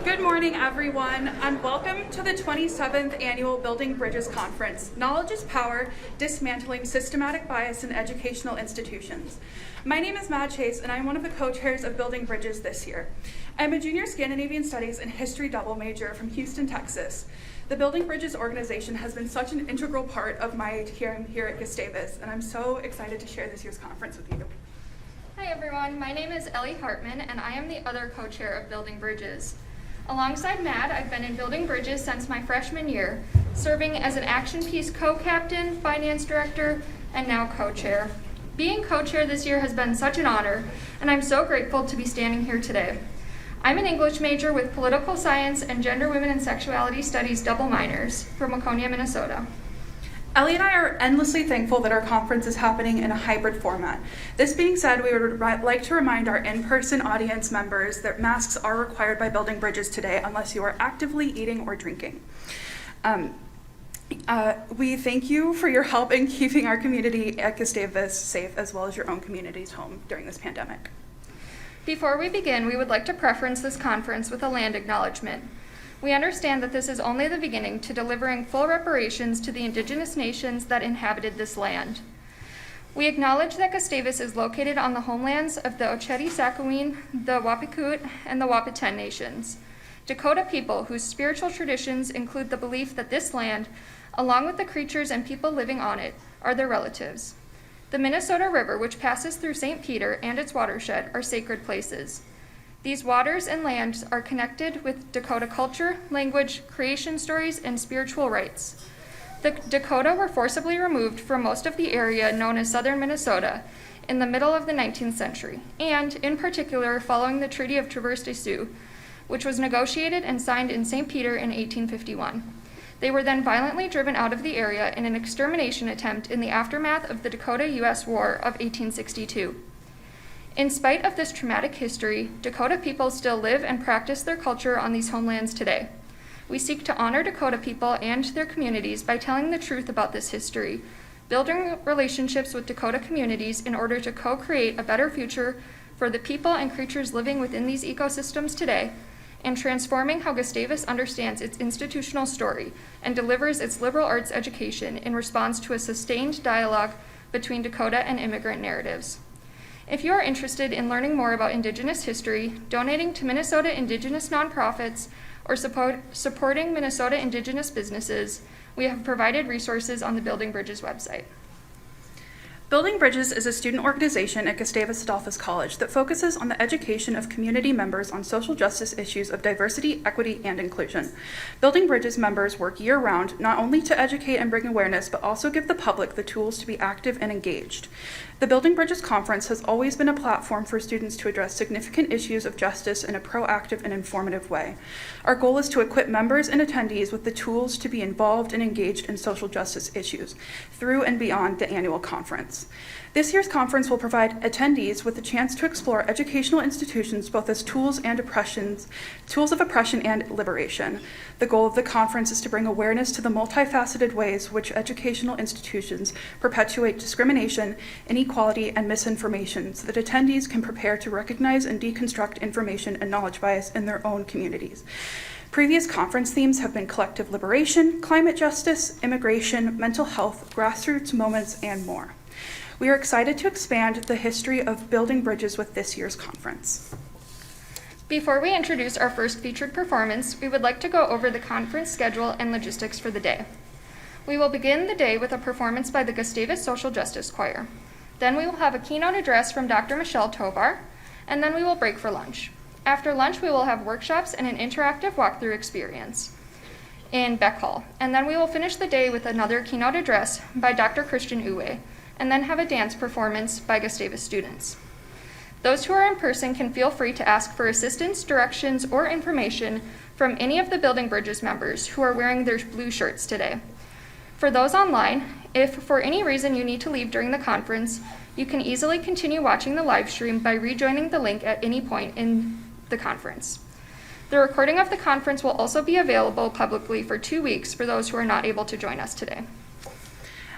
Good morning, everyone, and welcome to the 27th Annual Building Bridges Conference, Knowledge is Power, Dismantling Systematic Bias in Educational Institutions. My name is Mad Chase, and I'm one of the co-chairs of Building Bridges this year. I'm a junior Scandinavian Studies and History double major from Houston, Texas. The Building Bridges organization has been such an integral part of my time here at Gustavus, and I'm so excited to share this year's conference with you. Hi everyone, my name is Ellie Hartman, and I am the other co-chair of Building Bridges. Alongside Matt, I've been in Building Bridges since my freshman year, serving as an Action Piece co-captain, finance director, and now co-chair. Being co-chair this year has been such an honor, and I'm so grateful to be standing here today. I'm an English major with political science and gender, women, and sexuality studies double minors from Waconia, Minnesota. Ellie and I are endlessly thankful that our conference is happening in a hybrid format. This being said, we would like to remind our in-person audience members that masks are required by Building Bridges today unless you are actively eating or drinking. We thank you for your help in keeping our community at Gustavus safe as well as your own community's home during this pandemic. Before we begin, we would like to preference this conference with a land acknowledgement. We understand that this is only the beginning to delivering full reparations to the indigenous nations that inhabited this land. We acknowledge that Gustavus is located on the homelands of the Oceti-Sakowin, the Wapikut, and the Wahpeton nations, Dakota people whose spiritual traditions include the belief that this land, along with the creatures and people living on it, are their relatives. The Minnesota River, which passes through St. Peter and its watershed, are sacred places. These waters and lands are connected with Dakota culture, language, creation stories, and spiritual rites. The Dakota were forcibly removed from most of the area known as southern Minnesota in the middle of the 19th century, and in particular following the Treaty of Traverse des Sioux, which was negotiated and signed in St. Peter in 1851. They were then violently driven out of the area in an extermination attempt in the aftermath of the Dakota-U.S. War of 1862. In spite of this traumatic history, Dakota people still live and practice their culture on these homelands today. We seek to honor Dakota people and their communities by telling the truth about this history, building relationships with Dakota communities in order to co-create a better future for the people and creatures living within these ecosystems today, and transforming how Gustavus understands its institutional story and delivers its liberal arts education in response to a sustained dialogue between Dakota and immigrant narratives. If you are interested in learning more about Indigenous history, donating to Minnesota Indigenous nonprofits, or supporting Minnesota Indigenous businesses, we have provided resources on the Building Bridges website. Building Bridges is a student organization at Gustavus Adolphus College that focuses on the education of community members on social justice issues of diversity, equity, and inclusion. Building Bridges members work year-round not only to educate and bring awareness, but also give the public the tools to be active and engaged. The Building Bridges Conference has always been a platform for students to address significant issues of justice in a proactive and informative way. Our goal is to equip members and attendees with the tools to be involved and engaged in social justice issues through and beyond the annual conference. This year's conference will provide attendees with the chance to explore educational institutions both as tools of oppression and liberation. The goal of the conference is to bring awareness to the multifaceted ways which educational institutions perpetuate discrimination, inequality, and misinformation so that attendees can prepare to recognize and deconstruct information and knowledge bias in their own communities. Previous conference themes have been collective liberation, climate justice, immigration, mental health, grassroots moments, and more. We are excited to expand the history of building bridges with this year's conference. Before we introduce our first featured performance, we would like to go over the conference schedule and logistics for the day. We will begin the day with a performance by the Gustavus Social Justice Choir. Then we will have a keynote address from Dr. Michelle Tovar, and then we will break for lunch. After lunch, we will have workshops and an interactive walkthrough experience in Beck Hall. And then we will finish the day with another keynote address by Dr. Christian Uwe, and then have a dance performance by Gustavus students. Those who are in person can feel free to ask for assistance, directions, or information from any of the Building Bridges members who are wearing their blue shirts today. For those online, if for any reason you need to leave during the conference, you can easily continue watching the live stream by rejoining the link at any point in the conference. The recording of the conference will also be available publicly for 2 weeks for those who are not able to join us today.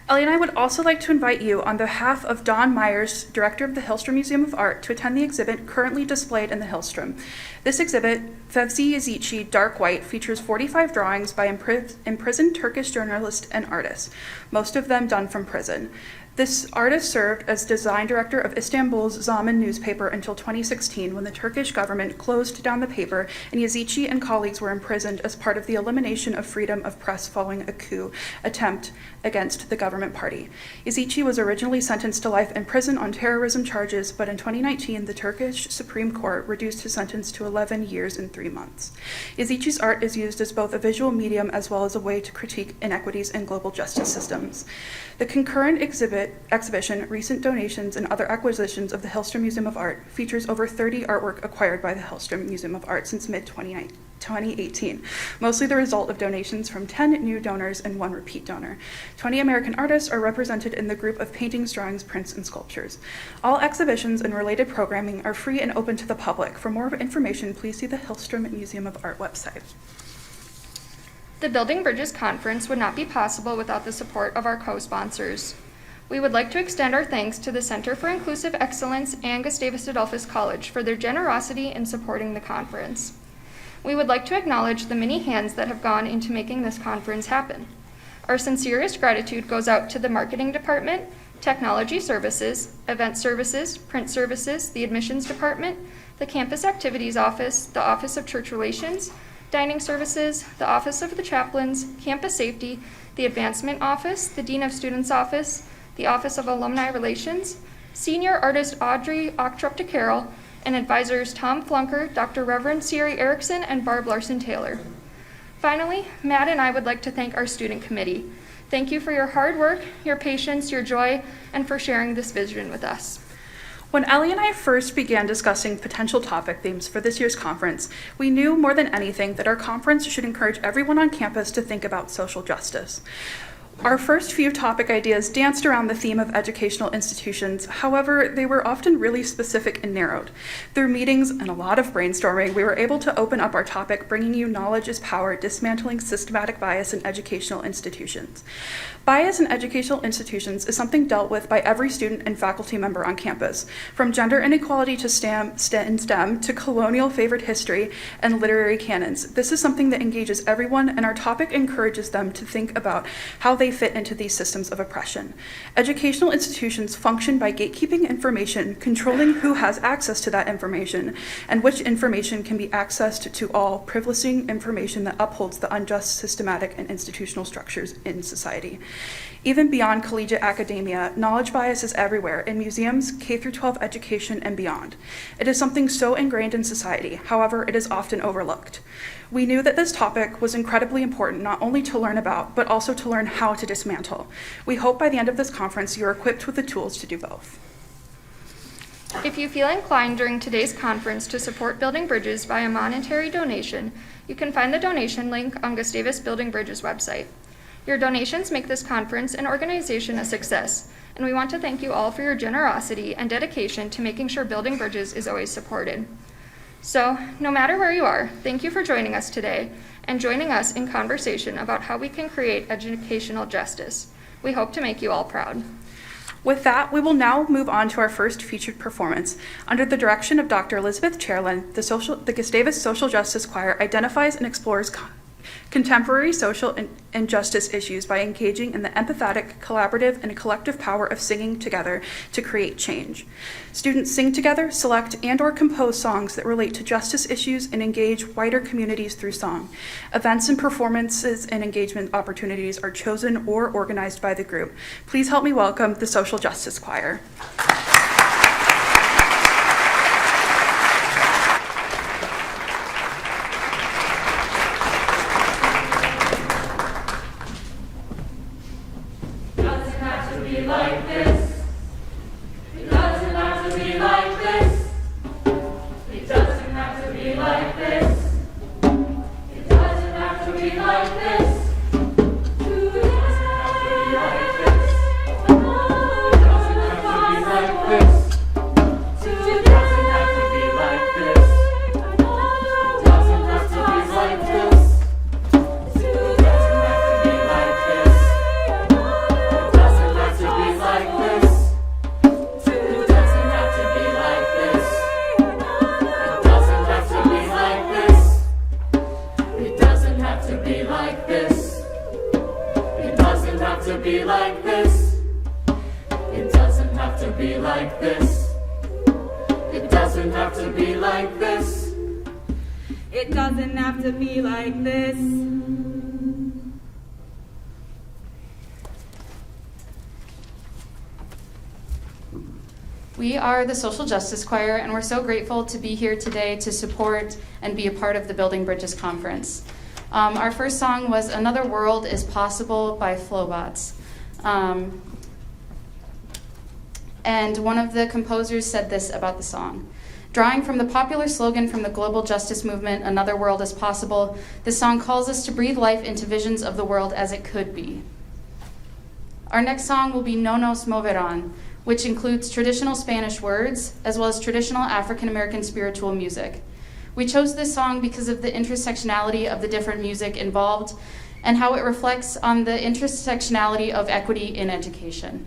Ellie and I would also like to invite you, on behalf of Don Myers, Director of the Hillstrom Museum of Art, to attend the exhibit currently displayed in the Hillstrom. This exhibit, Fevzi Yazici Dark White, features 45 drawings by imprisoned Turkish journalists and artists, most of them done from prison. This artist served as design director of Istanbul's Zaman newspaper until 2016, when the Turkish government closed down the paper and Yazici and colleagues were imprisoned as part of the elimination of freedom of press following a coup attempt against the government party. Yazici was originally sentenced to life in prison on terrorism charges, but in 2019, the Turkish Supreme Court reduced his sentence to 11 years and 3 months. Yazici's art is used as both a visual medium as well as a way to critique inequities in global justice systems. The concurrent exhibition, Recent Donations and Other Acquisitions of the Hillstrom Museum of Art, features over 30 artwork acquired by the Hillstrom Museum of Art since mid-2018, mostly the result of donations from 10 new donors and 1 repeat donor. 20 American artists are represented in the group of paintings, drawings, prints, and sculptures. All exhibitions and related programming are free and open to the public. For more information, please see the Hillstrom Museum of Art website. The Building Bridges Conference would not be possible without the support of our co-sponsors. We would like to extend our thanks to the Center for Inclusive Excellence and Gustavus Adolphus College for their generosity in supporting the conference. We would like to acknowledge the many hands that have gone into making this conference happen. Our sincerest gratitude goes out to the Marketing Department, Technology Services, Event Services, Print Services, the Admissions Department, the Campus Activities Office, the Office of Church Relations, Dining Services, the Office of the Chaplains, Campus Safety, the Advancement Office, the Dean of Students Office, the Office of Alumni Relations, Senior Artist Audrey Ochtrup-de-Carroll, and advisors Tom Flunker, Dr. Reverend Siri Erickson, and Barb Larson-Taylor. Finally, Matt and I would like to thank our student committee. Thank you for your hard work, your patience, your joy, and for sharing this vision with us. When Ellie and I first began discussing potential topic themes for this year's conference, we knew more than anything that our conference should encourage everyone on campus to think about social justice. Our first few topic ideas danced around the theme of educational institutions. However, they were often really specific and narrowed. Through meetings and a lot of brainstorming, we were able to open up our topic, bringing you knowledge is power, dismantling systematic bias in educational institutions. Bias in educational institutions is something dealt with by every student and faculty member on campus, from gender inequality to STEM to colonial favored history and literary canons. This is something that engages everyone, and our topic encourages them to think about how they fit into these systems of oppression. Educational institutions function by gatekeeping information, controlling who has access to that information, and which information can be accessed to all, privileging information that upholds the unjust systematic and institutional structures in society. Even beyond collegiate academia, knowledge bias is everywhere in museums, K-12 education, and beyond. It is something so ingrained in society, however, it is often overlooked. We knew that this topic was incredibly important not only to learn about, but also to learn how to dismantle. We hope by the end of this conference you are equipped with the tools to do both. If you feel inclined during today's conference to support Building Bridges by a monetary donation, you can find the donation link on Gustavus Building Bridges website. Your donations make this conference and organization a success, and we want to thank you all for your generosity and dedication to making sure Building Bridges is always supported. So, no matter where you are, thank you for joining us today and joining us in conversation about how we can create educational justice. We hope to make you all proud. With that, we will now move on to our first featured performance. Under the direction of Dr. Elizabeth Cherlin, the Gustavus Social Justice Choir identifies and explores contemporary social and justice issues by engaging in the empathetic, collaborative, and collective power of singing together to create change. Students sing together, select and/or compose songs that relate to justice issues and engage wider communities through song. Events and performances and engagement opportunities are chosen or organized by the group. Please help me welcome the Social Justice Choir. be like this. It doesn't have to be like this. It doesn't have to be like this. It doesn't have to be like this. We are the Social Justice Choir, and we're so grateful to be here today to support and be a part of the Building Bridges Conference. Our first song was Another World is Possible by Flowbots. And one of the composers said this about the song. Drawing from the popular slogan from the global justice movement, Another World is Possible, this song calls us to breathe life into visions of the world as it could be. Our next song will be No Nos Moverán, which includes traditional Spanish words, as well as traditional African-American spiritual music. We chose this song because of the intersectionality of the different music involved and how it reflects on the intersectionality of equity in education.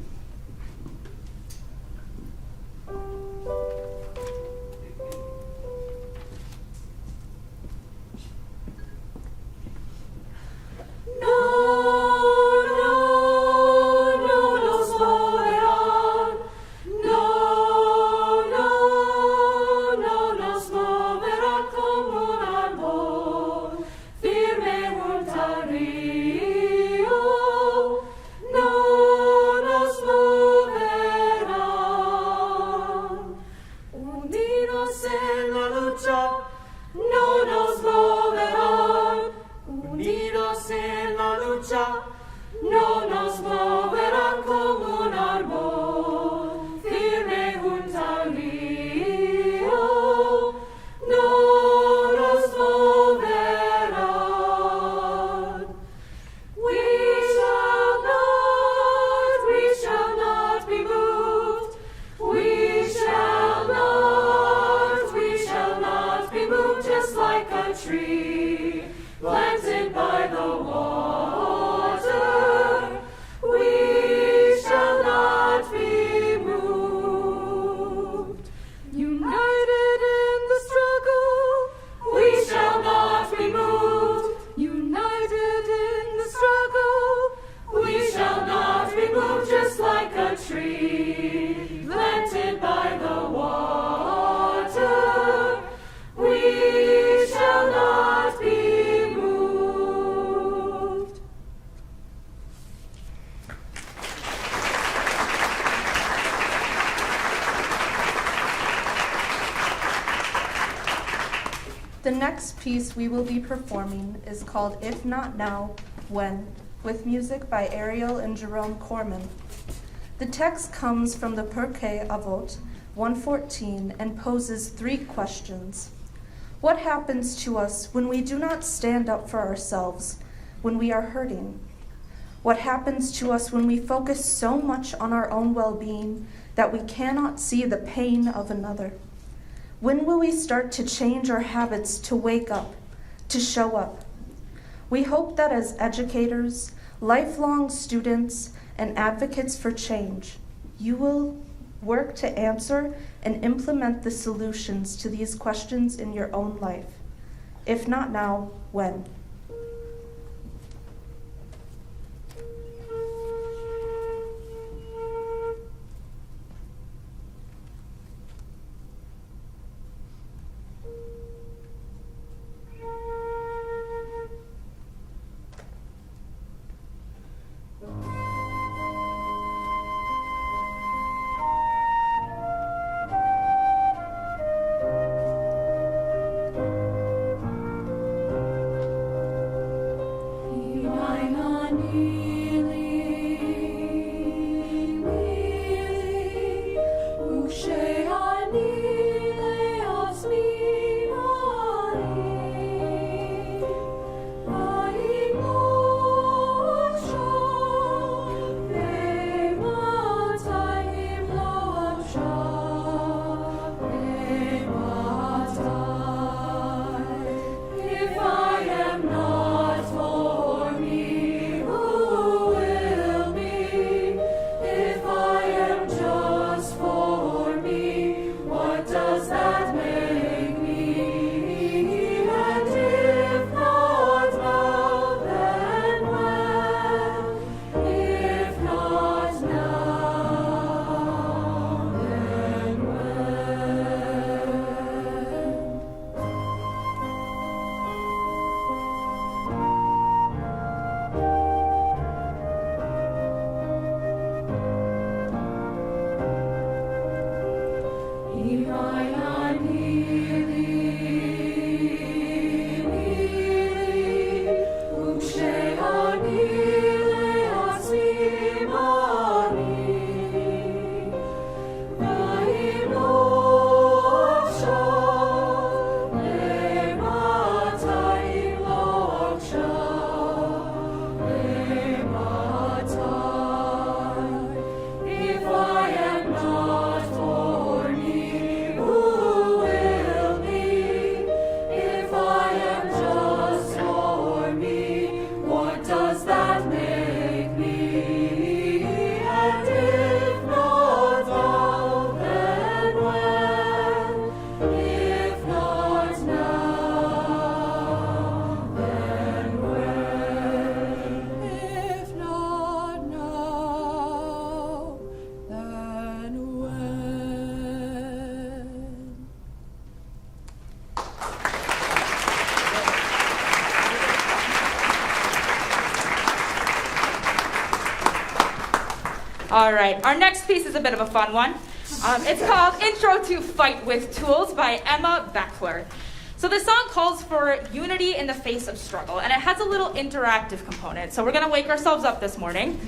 The next piece we will be performing is called If Not Now, When, with music by Ariel and Jerome Corman. The text comes from the Perpetuate 114 and poses 3 questions. What happens to us when we do not stand up for ourselves, when we are hurting? What happens to us when we focus so much on our own well-being that we cannot see the pain of another? When will we start to change our habits to wake up, to show up? We hope that as educators, lifelong students, and advocates for change, you will work to answer and implement the solutions to these questions in your own life. If not now, when? If I am not for me, who All right, our next piece is a bit of a fun one. It's called Intro to Fight with Tools by Emma Beckler. So this song calls for unity in the face of struggle, and it has a little interactive component. So we're going to wake ourselves up this morning.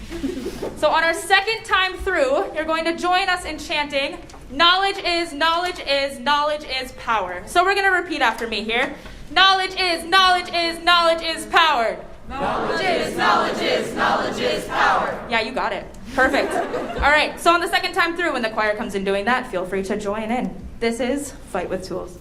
So on our second time through, you're going to join us in chanting, knowledge is, knowledge is, knowledge is power. So we're going to repeat after me here. Knowledge is, knowledge is, knowledge is power. Knowledge is, knowledge is, knowledge is power. Yeah, you got it. Perfect. All right, so on the second time through, when the choir comes in doing that, feel free to join in. This is Fight with Tools.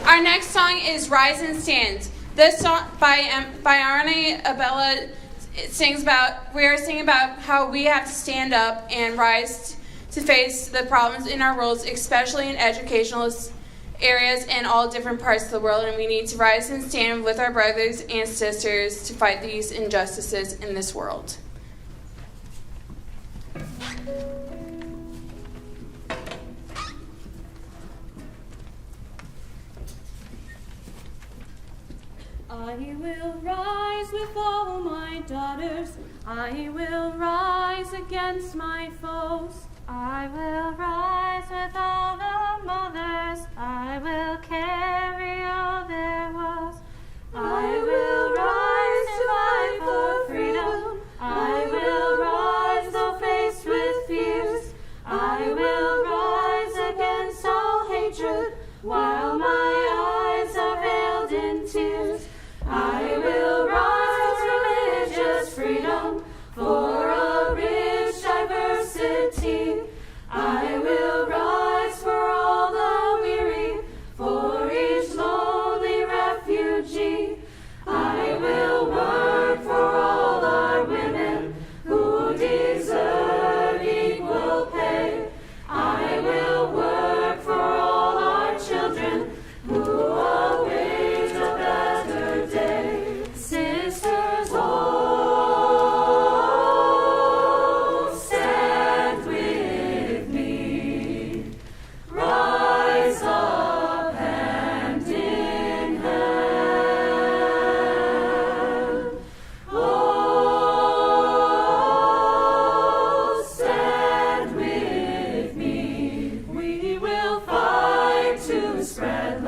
Our next song is Rise and Stand. This song by Arne Abella we are singing about how we have to stand up and rise to face the problems in our worlds, especially in educational areas and all different parts of the world, and we need to rise and stand with our brothers and sisters to fight these injustices in this world. I will rise with all my daughters. I will rise against my foes. I will rise with all the mothers. I will carry all their woes. I will rise to fight for freedom. I will rise though faced with fears. I will rise against all hatred while my eyes are veiled in tears. I will rise religious freedom for a rich diversity. I will rise for all the weary, for each lonely refugee. I will work for all our women who deserve equal pay. I will work for all our children who await a better day. Sisters, oh, stand with me. Rise up hand in hand. Oh, stand with me. We will fight to spread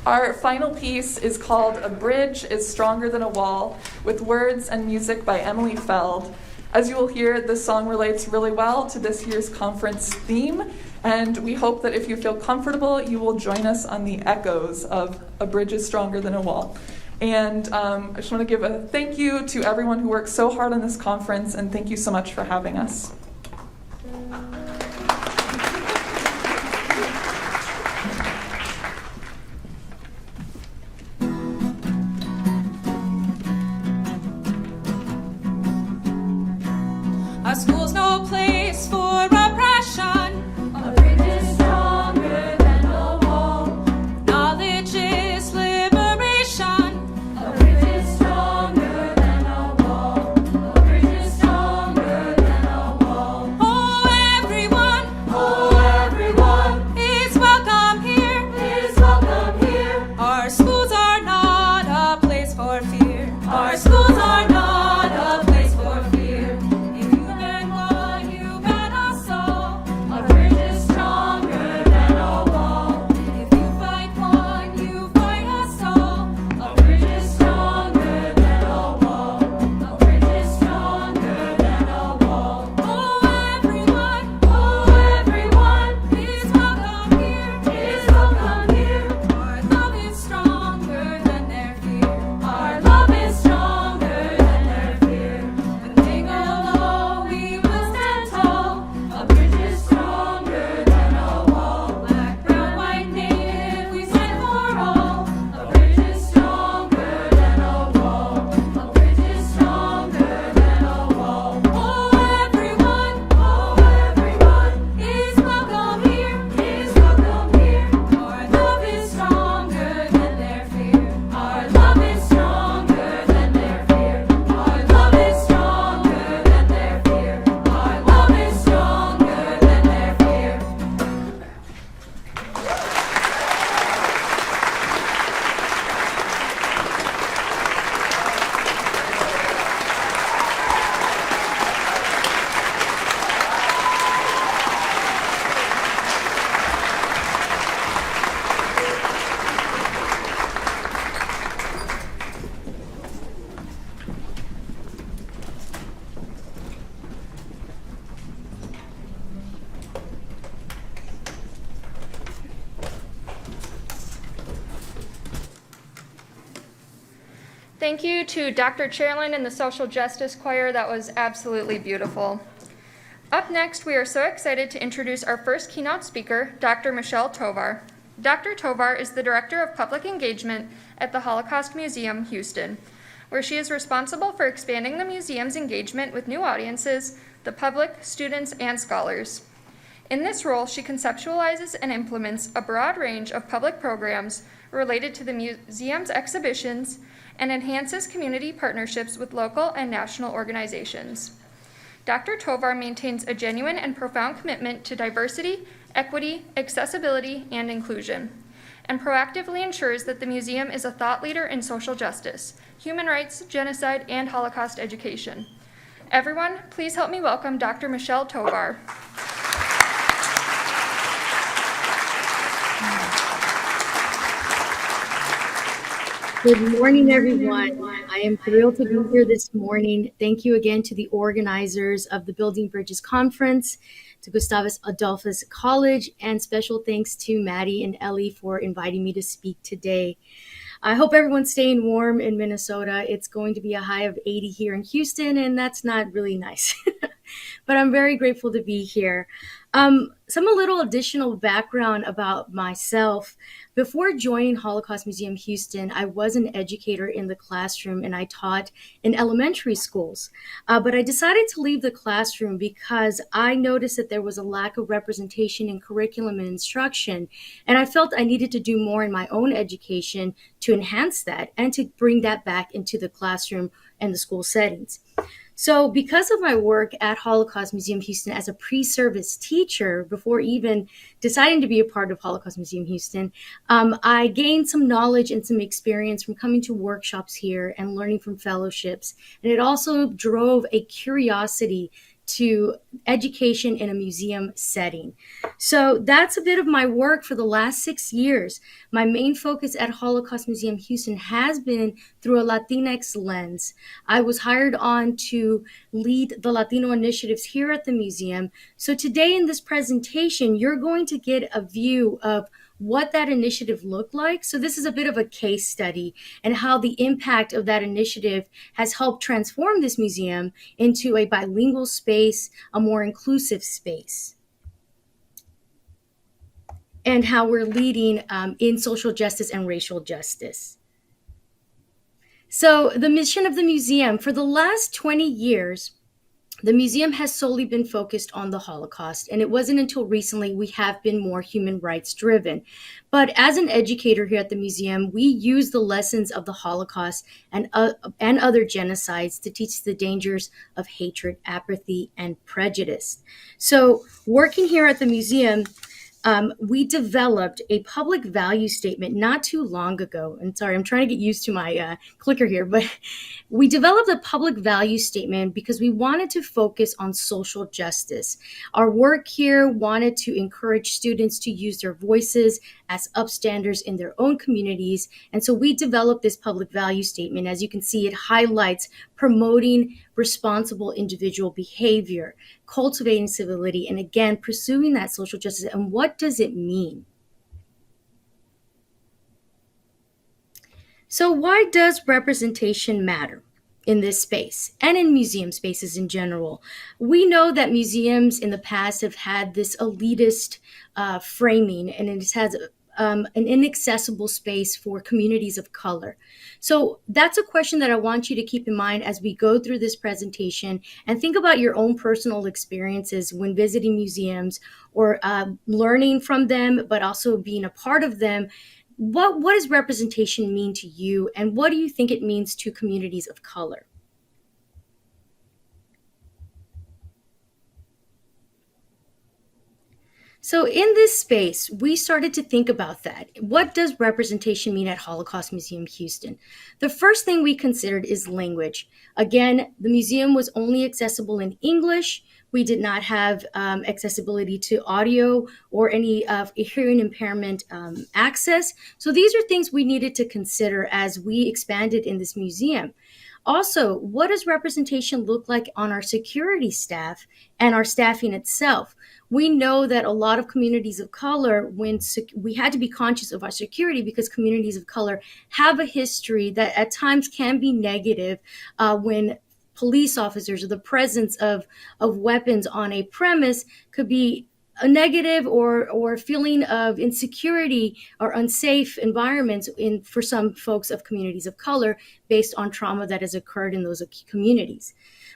Our final piece is called A Bridge is Stronger Than a Wall, with words and music by Emily Feld. As you will hear, this song relates really well to this year's conference theme, and we hope that if you feel comfortable, you will join us on the echoes of A Bridge is Stronger Than a Wall. And I just want to give a thank you to everyone who worked so hard on this conference, and thank you so much for having us. Our school's no place for oppression. A bridge is stronger than a wall. Knowledge is liberation. A bridge is stronger than a wall. A bridge is stronger than a wall. Oh, everyone is welcome here. Is welcome here. Our schools are not a place for fear. Our schools are not a place for fear. If you get one, you get us all. A bridge is stronger than a wall. If you fight one, you fight us all. A bridge is stronger than a wall. A bridge is stronger than a wall. Oh, everyone is is welcome here. Is welcome here. Our love is stronger than their fear. Our love is stronger than their fear. When they go low, we will stand tall. A bridge is stronger than a wall. Black, brown, white, native, we stand for all. A bridge is stronger than a wall. A bridge is stronger than a wall. Oh, everyone is welcome here. Is welcome here. Our love is stronger than their fear. Our love is stronger than their fear. Our love is stronger than their fear. Our love is stronger than their fear. Thank you to Dr. Cherlin and the Social Justice Choir. That was absolutely beautiful. Up next, we are so excited to introduce our first keynote speaker, Dr. Michelle Tovar. Dr. Tovar is the Director of Public Engagement at the Holocaust Museum Houston, where she is responsible for expanding the museum's engagement with new audiences, the public, students, and scholars. In this role, she conceptualizes and implements a broad range of public programs related to the museum's exhibitions and enhances community partnerships with local and national organizations. Dr. Tovar maintains a genuine and profound commitment to diversity, equity, accessibility, and inclusion, and proactively ensures that the museum is a thought leader in social justice, human rights, genocide, and Holocaust education. Everyone, please help me welcome Dr. Michelle Tovar. Good morning, everyone. I am thrilled to be here this morning. Thank you again to the organizers of the Building Bridges Conference, to Gustavus Adolphus College, and special thanks to Maddie and Ellie for inviting me to speak today. I hope everyone's staying warm in Minnesota. It's going to be a high of 80 here in Houston, and that's not really nice. But I'm very grateful to be here. Some little additional background about myself. Before joining Holocaust Museum Houston, I was an educator in the classroom and I taught in elementary schools. But I decided to leave the classroom because I noticed that there was a lack of representation in curriculum and instruction. And I felt I needed to do more in my own education to enhance that and to bring that back into the classroom and the school settings. So because of my work at Holocaust Museum Houston as a pre-service teacher, before even deciding to be a part of Holocaust Museum Houston, I gained some knowledge and some experience from coming to workshops here and learning from fellowships. And it also drove a curiosity to education in a museum setting. So that's a bit of my work for the last 6 years. My main focus at Holocaust Museum Houston has been through a Latinx lens. I was hired on to lead the Latino initiatives here at the museum. So today in this presentation, you're going to get a view of what that initiative looked like. So this is a bit of a case study and how the impact of that initiative has helped transform this museum into a bilingual space, a more inclusive space, and how we're leading in social justice and racial justice. So the mission of the museum, for the last 20 years, the museum has solely been focused on the Holocaust, and it wasn't until recently we have been more human rights driven. But as an educator here at the museum, we use the lessons of the Holocaust and other genocides to teach the dangers of hatred, apathy, and prejudice. So working here at the museum, we developed a public value statement not too long ago. And sorry, I'm trying to get used to my clicker here, but we developed a public value statement because we wanted to focus on social justice. Our work here wanted to encourage students to use their voices as upstanders in their own communities. And so we developed this public value statement. As you can see, it highlights promoting responsible individual behavior, cultivating civility, and again, pursuing that social justice. And what does it mean? So why does representation matter in this space and in museum spaces in general? We know that museums in the past have had this elitist framing, and it has an inaccessible space for communities of color. So that's a question that I want you to keep in mind as we go through this presentation and think about your own personal experiences when visiting museums or learning from them, but also being a part of them. What does representation mean to you, and what do you think it means to communities of color? So in this space, we started to think about that. What does representation mean at Holocaust Museum Houston? The first thing we considered is language. Again, the museum was only accessible in English. We did not have accessibility to audio or any hearing impairment access. So these are things we needed to consider as we expanded in this museum. Also, what does representation look like on our security staff and our staffing itself? We know that a lot of communities of color, we had to be conscious of our security because communities of color have a history that at times can be negative when police officers or the presence of weapons on a premise could be a negative or feeling of insecurity or unsafe environments for some folks of communities of color based on trauma that has occurred in those communities.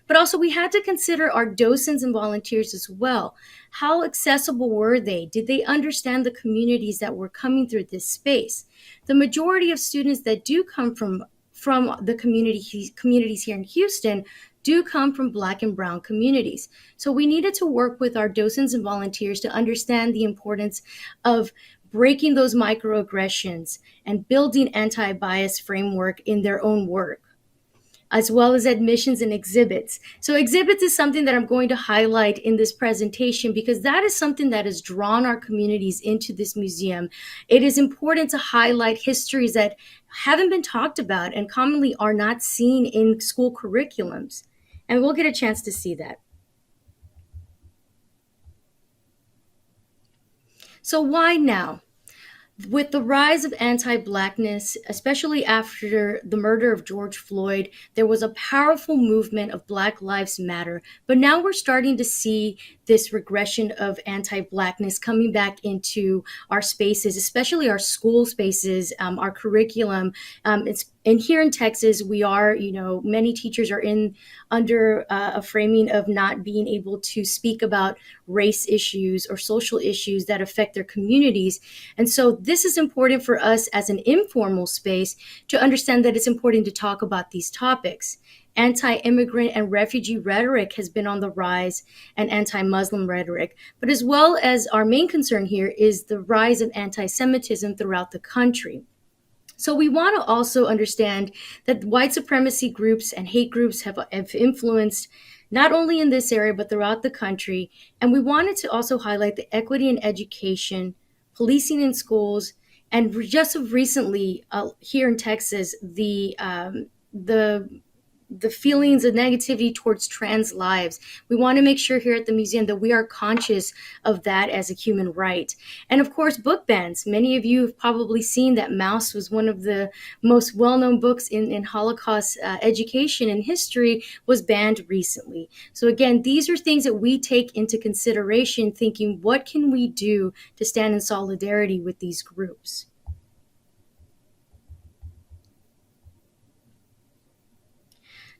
But also we had to consider our docents and volunteers as well. How accessible were they? Did they understand the communities that were coming through this space? The majority of students that do come from the communities here in Houston do come from Black and Brown communities. So we needed to work with our docents and volunteers to understand the importance of breaking those microaggressions and building anti-bias framework in their own work, as well as admissions and exhibits. So exhibits is something that I'm going to highlight in this presentation because that is something that has drawn our communities into this museum. It is important to highlight histories that haven't been talked about and commonly are not seen in school curriculums. And we'll get a chance to see that. So why now? With the rise of anti-Blackness, especially after the murder of George Floyd, there was a powerful movement of Black Lives Matter. But now we're starting to see this regression of anti-Blackness coming back into our spaces, especially our school spaces, our curriculum. And here in Texas, we are, many teachers are under a framing of not being able to speak about race issues or social issues that affect their communities. And so this is important for us as an informal space to understand that it's important to talk about these topics. Anti-immigrant and refugee rhetoric has been on the rise, and anti-Muslim rhetoric. But as well as our main concern here is the rise of anti-Semitism throughout the country. So we want to also understand that white supremacy groups and hate groups have influenced not only in this area, but throughout the country. And we wanted to also highlight the equity in education, policing in schools, and just recently here in Texas, the feelings of negativity towards trans lives. We want to make sure here at the museum that we are conscious of that as a human right. And of course, book bans. Many of you have probably seen that Maus was one of the most well-known books in Holocaust education and history, was banned recently. So again, these are things that we take into consideration, thinking, what can we do to stand in solidarity with these groups?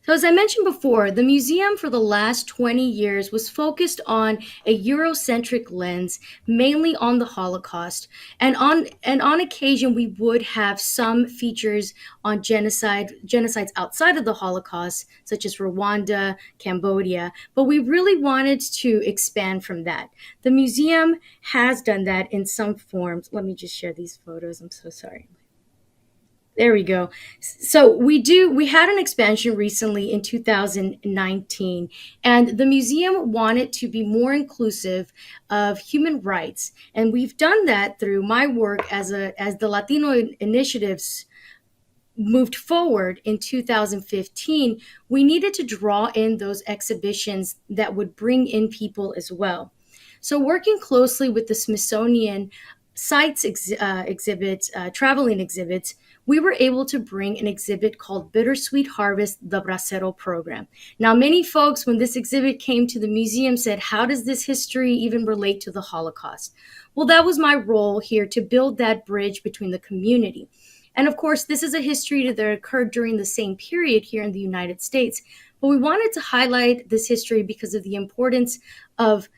So as I mentioned before, the museum for the last 20 years was focused on a Eurocentric lens, mainly on the Holocaust. And on occasion, we would have some features on genocides outside of the Holocaust, such as Rwanda, Cambodia, but we really wanted to expand from that. The museum has done that in some forms. Let me just share these photos. I'm so sorry. There we go. So we had an expansion recently in 2019, and the museum wanted to be more inclusive of human rights. And we've done that through my work as the Latino initiatives moved forward in 2015. We needed to draw in those exhibitions that would bring in people as well. So working closely with the Smithsonian sites exhibits, traveling exhibits, we were able to bring an exhibit called Bittersweet Harvest, the Bracero Program. Now, many folks, when this exhibit came to the museum, said, how does this history even relate to the Holocaust? Well, that was my role here, to build that bridge between the community. And of course, this is a history that occurred during the same period here in the United States. But we wanted to highlight this history because of the importance of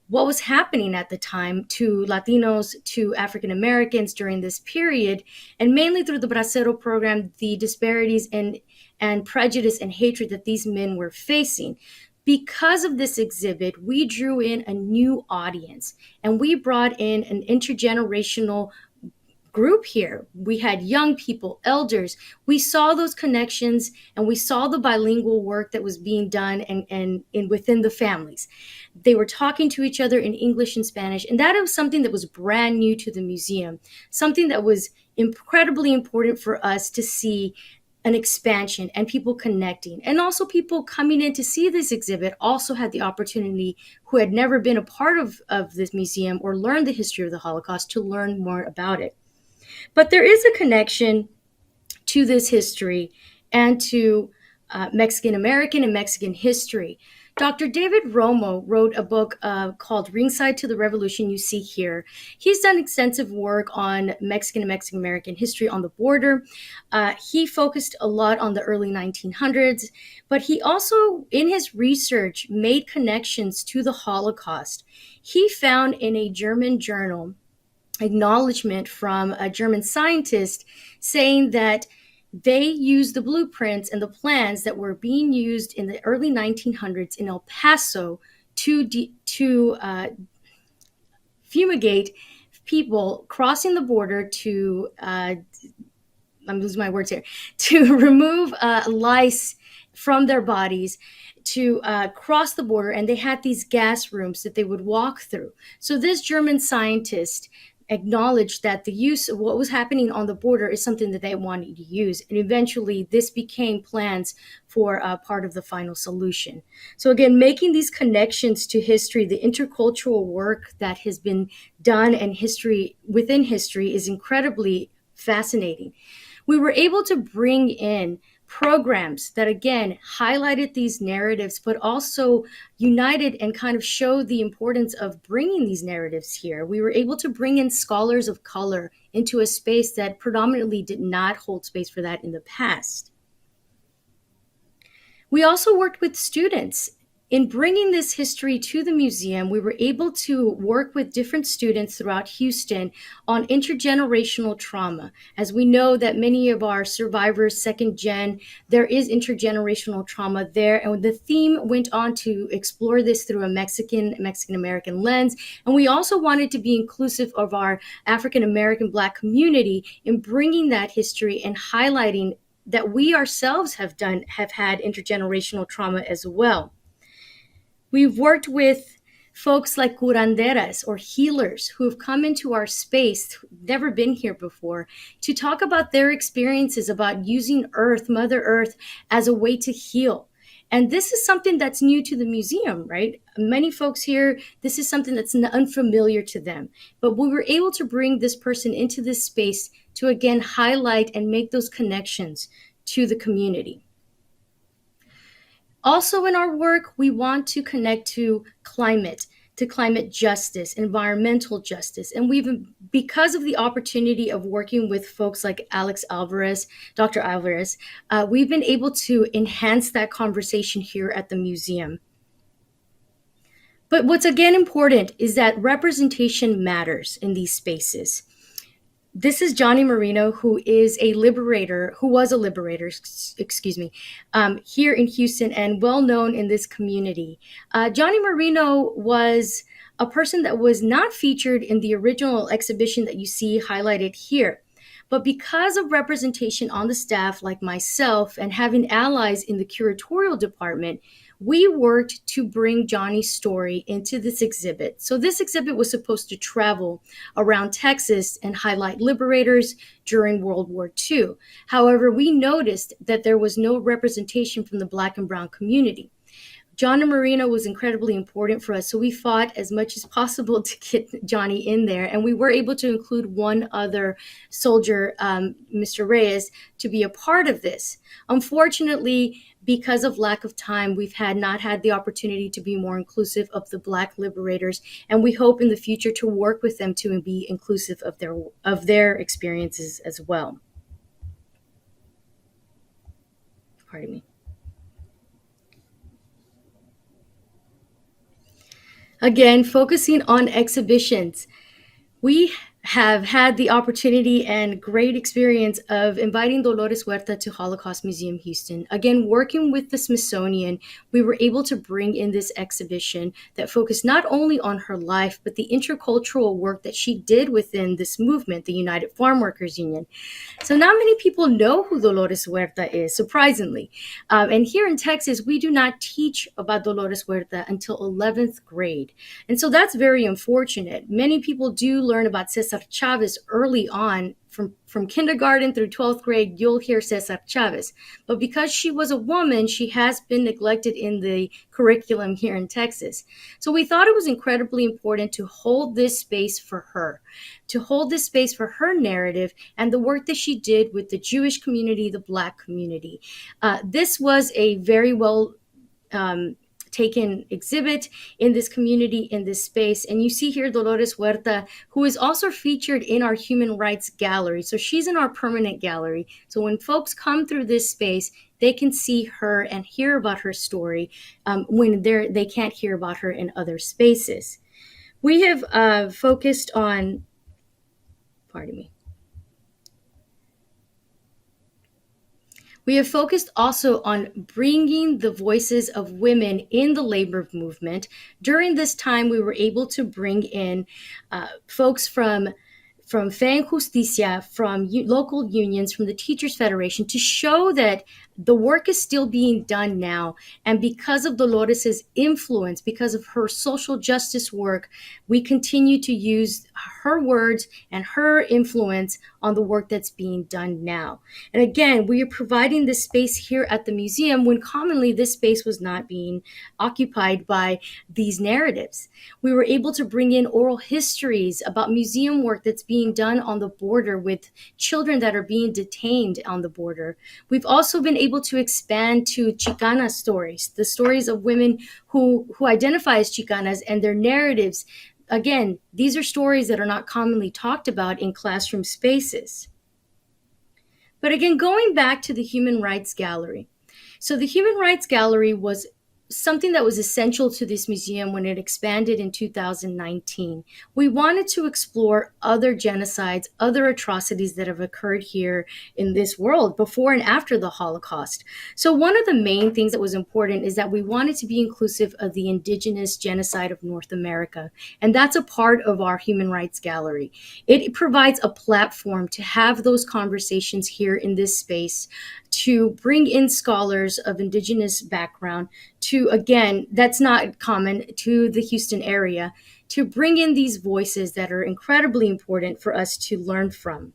what was happening at the time to Latinos, to African Americans during this period, and mainly through the Bracero program, the disparities and prejudice and hatred that these men were facing. Because of this exhibit, we drew in a new audience, and we brought in an intergenerational group here. We had young people, elders. We saw those connections, and we saw the bilingual work that was being done and within the families. They were talking to each other in English and Spanish, and that was something that was brand new to the museum, something that was incredibly important for us to see an expansion and people connecting. And also people coming in to see this exhibit also had the opportunity, who had never been a part of this museum or learned the history of the Holocaust, to learn more about it. But there is a connection to this history and to Mexican American and Mexican history. Dr. David Romo wrote a book called Ringside to the Revolution, you see here. He's done extensive work on Mexican and Mexican American history on the border. He focused a lot on the early 1900s, but he also, in his research, made connections to the Holocaust. He found in a German journal Acknowledgement from a German scientist saying that they used the blueprints and the plans that were being used in the early 1900s in El Paso to fumigate people crossing the border to, I'm losing my words here, to remove lice from their bodies, to cross the border, and they had these gas rooms that they would walk through. So this German scientist acknowledged that the use of what was happening on the border is something that they wanted to use. And eventually this became plans for part of the final solution. So again, making these connections to history, the intercultural work that has been done and history within history is incredibly fascinating. We were able to bring in programs that, again, highlighted these narratives, but also united and kind of showed the importance of bringing these narratives here. We were able to bring in scholars of color into a space that predominantly did not hold space for that in the past. We also worked with students. In bringing this history to the museum, we were able to work with different students throughout Houston on intergenerational trauma. As we know that many of our survivors, second gen, there is intergenerational trauma there. And the theme went on to explore this through a Mexican-American lens. And we also wanted to be inclusive of our African-American Black community in bringing that history and highlighting that we ourselves have had intergenerational trauma as well. We've worked with folks like curanderas or healers who have come into our space, never been here before, to talk about their experiences about using Earth, Mother Earth, as a way to heal. And this is something that's new to the museum, right? Many folks here, this is something that's unfamiliar to them. But we were able to bring this person into this space to, again, highlight and make those connections to the community. Also in our work, we want to connect to climate justice, environmental justice. And because of the opportunity of working with folks like Dr. Alvarez, we've been able to enhance that conversation here at the museum. But what's again important is that representation matters in these spaces. This is Johnny Marino, who was a liberator, here in Houston and well known in this community. Johnny Marino was a person that was not featured in the original exhibition that you see highlighted here. But because of representation on the staff like myself and having allies in the curatorial department, we worked to bring Johnny's story into this exhibit. So this exhibit was supposed to travel around Texas and highlight liberators during World War II. However, we noticed that there was no representation from the Black and Brown community. John and Marino was incredibly important for us, so we fought as much as possible to get Johnny in there, and we were able to include one other soldier, Mr. Reyes, to be a part of this. Unfortunately, because of lack of time, we've not had the opportunity to be more inclusive of the Black liberators, and we hope in the future to work with them to be inclusive of their experiences as well. Pardon me. Again, focusing on exhibitions. We have had the opportunity and great experience of inviting Dolores Huerta to Holocaust Museum Houston. Again, working with the Smithsonian, we were able to bring in this exhibition that focused not only on her life, but the intercultural work that she did within this movement, the United Farm Workers Union. So not many people know who Dolores Huerta is, surprisingly. And here in Texas, we do not teach about Dolores Huerta until 11th grade. And so that's very unfortunate. Many people do learn about Cesar Chavez early on. From kindergarten through 12th grade, you'll hear Cesar Chavez. But because she was a woman, she has been neglected in the curriculum here in Texas. So we thought it was incredibly important to hold this space for her, narrative and the work that she did with the Jewish community, the Black community. This was a very well taken exhibit in this community, in this space. And you see here Dolores Huerta, who is also featured in our Human Rights Gallery. So she's in our permanent gallery. So when folks come through this space, they can see her and hear about her story when they can't hear about her in other spaces. We have focused on, We have focused also on bringing the voices of women in the labor movement. During this time, we were able to bring in folks from Fe en Justicia, from local unions, from the Teachers Federation, to show that the work is still being done now. And because of Dolores's influence, because of her social justice work, we continue to use her words and her influence on the work that's being done now. And again, we are providing this space here at the museum when commonly this space was not being occupied by these narratives. We were able to bring in oral histories about museum work that's being done on the border with children that are being detained on the border. We've also been able to expand to Chicana stories, the stories of women who identify as Chicanas and their narratives. Again, these are stories that are not commonly talked about in classroom spaces. But again, going back to the Human Rights Gallery. So the Human Rights Gallery was something that was essential to this museum when it expanded in 2019. We wanted to explore other genocides, other atrocities that have occurred here in this world before and after the Holocaust. So one of the main things that was important is that we wanted to be inclusive of the indigenous genocide of North America. And that's a part of our Human Rights Gallery. It provides a platform to have those conversations here in this space, to bring in scholars of indigenous background to, again, that's not common to the Houston area, to bring in these voices that are incredibly important for us to learn from.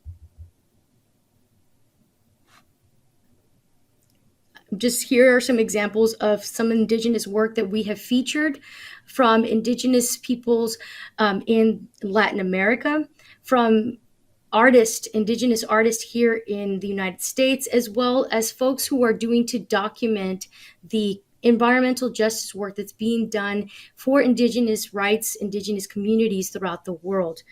Just here are some examples of some Indigenous work that we have featured from Indigenous peoples in Latin America, from Indigenous artists here in the United States, as well as folks who are doing to document the environmental justice work that's being done for Indigenous rights, Indigenous communities throughout the world.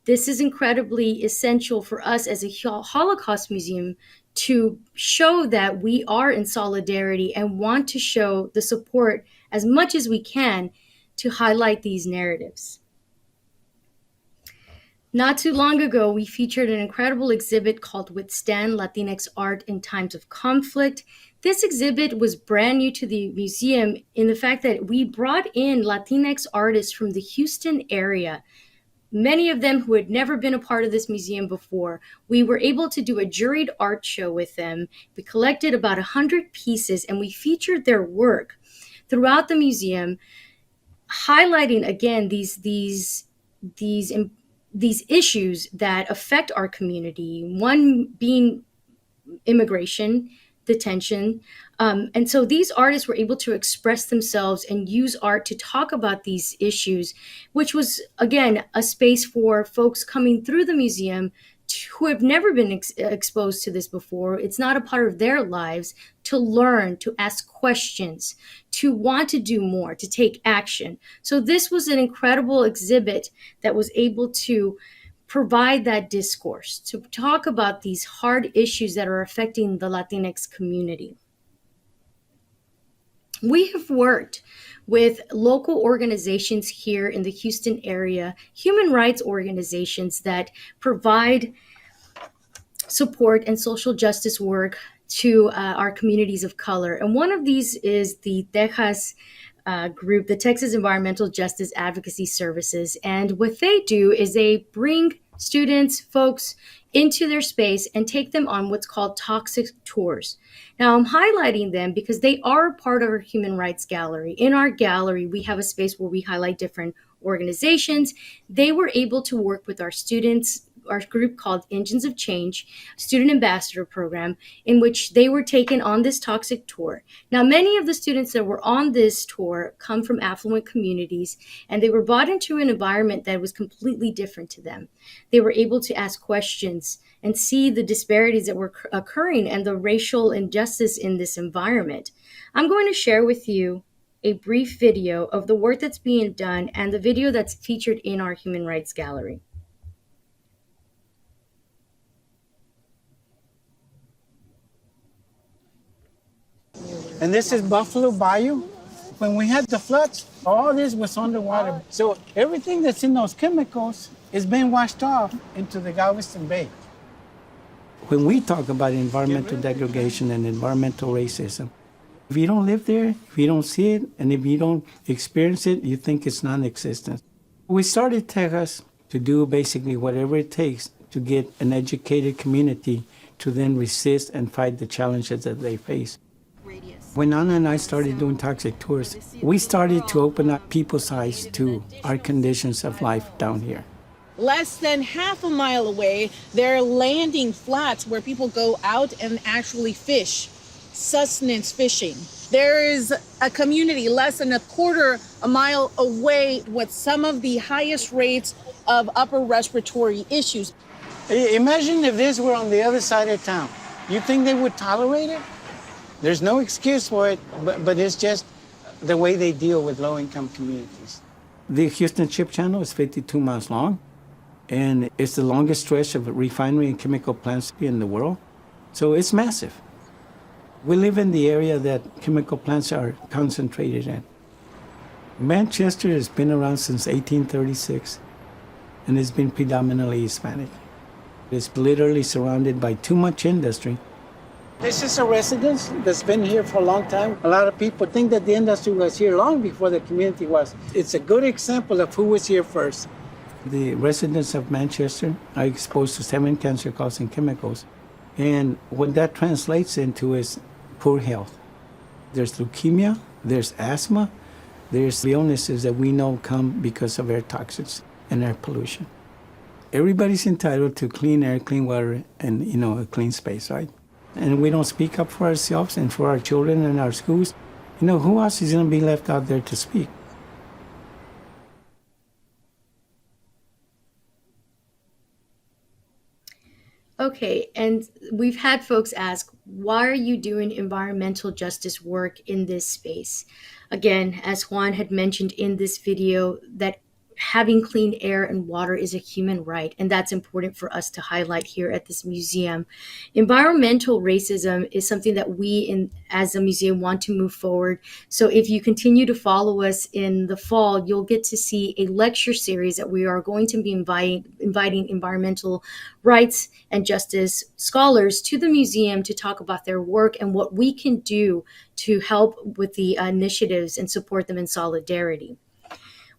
This is incredibly essential for us as a Holocaust museum to show that we are in solidarity and want to show the support as much as we can to highlight these narratives. Not too long ago, we featured an incredible exhibit called Withstand Latinx Art in Times of Conflict. This exhibit was brand new to the museum in the fact that we brought in Latinx artists from the Houston area, many of them who had never been a part of this museum before. We were able to do a juried art show with them. We collected about 100 pieces and we featured their work throughout the museum, highlighting again these issues that affect our community, one being immigration, detention. And so these artists were able to express themselves and use art to talk about these issues, which was, again, a space for folks coming through the museum who have never been exposed to this before. It's not a part of their lives, to learn, to ask questions, to want to do more, to take action. So this was an incredible exhibit that was able to provide that discourse, to talk about these hard issues that are affecting the Latinx community. We have worked with local organizations here in the Houston area, human rights organizations that provide support and social justice work to our communities of color. And one of these is the Texas group, the Texas Environmental Justice Advocacy Services. And what they do is they bring students, folks into their space and take them on what's called toxic tours. Now, I'm highlighting them because they are part of our human rights gallery. In our gallery, we have a space where we highlight different organizations. They were able to work with our students, our group called Engines of Change, Student Ambassador Program, in which they were taken on this toxic tour. Now, many of the students that were on this tour come from affluent communities, and they were brought into an environment that was completely different to them. They were able to ask questions and see the disparities that were occurring and the racial injustice in this environment. I'm going to share with you a brief video of the work that's being done and the video that's featured in our Human Rights Gallery. And this is Buffalo Bayou. When we had the floods, all this was underwater. So everything that's in those chemicals is being washed off into the Galveston Bay. When we talk about environmental degradation and environmental racism, if you don't live there, if you don't see it, and if you don't experience it, you think it's non-existent. We started Texas to do basically whatever it takes to get an educated community to then resist and fight the challenges that they face. When Anna and I started doing toxic tours, we started to open up people's eyes to our conditions of life down here. Less than half a mile away, there are landing flats where people go out and actually fish, sustenance fishing. There is a community less than a quarter a mile away with some of the highest rates of upper respiratory issues. Imagine if this were on the other side of town. You think they would tolerate it? There's no excuse for it, but it's just the way they deal with low-income communities. The Houston Ship Channel is 52 miles long, and it's the longest stretch of refinery and chemical plants in the world. So it's massive. We live in the area that chemical plants are concentrated in. Manchester has been around since 1836, and it's been predominantly Hispanic. It's literally surrounded by too much industry. This is a residence that's been here for a long time. A lot of people think that the industry was here long before the community was. It's a good example of who was here first. The residents of Manchester are exposed to 7 cancer-causing chemicals. And what that translates into is poor health. There's leukemia, There's asthma. There's the illnesses that we know come because of air toxins and air pollution. Everybody's entitled to clean air, clean water, and, a clean space, right? And we don't speak up for ourselves and for our children and our schools. Who else is going to be left out there to speak? Okay, and we've had folks ask, why are you doing environmental justice work in this space? Again, as Juan had mentioned in this video, that having clean air and water is a human right, and that's important for us to highlight here at this museum. Environmental racism is something that we as a museum want to move forward. So if you continue to follow us in the fall, you'll get to see a lecture series that we are going to be inviting environmental rights and justice scholars to the museum to talk about their work and what we can do to help with the initiatives and support them in solidarity.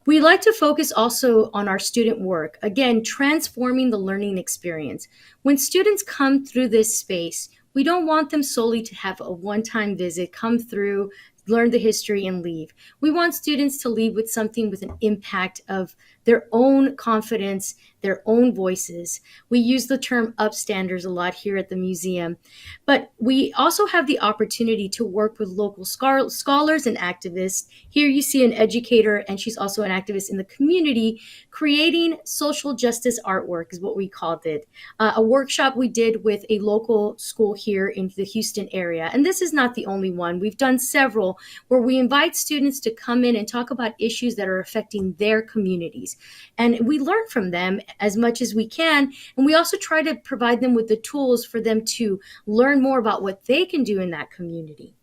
We like to focus also on our student work, again, transforming the learning experience. When students come through this space, we don't want them solely to have a one-time visit, come through, learn the history, and leave. We want students to leave with something with an impact of their own confidence, their own voices. We use the term Upstanders a lot here at the museum, but we also have the opportunity to work with local scholars and activists. Here you see an educator, and she's also an activist in the community, creating social justice artwork is what we called it. A workshop we did with a local school here in the Houston area. And this is not the only one. We've done several where we invite students to come in and talk about issues that are affecting their communities. And we learn from them as much as we can. And we also try to provide them with the tools for them to learn more about what they can do in that community.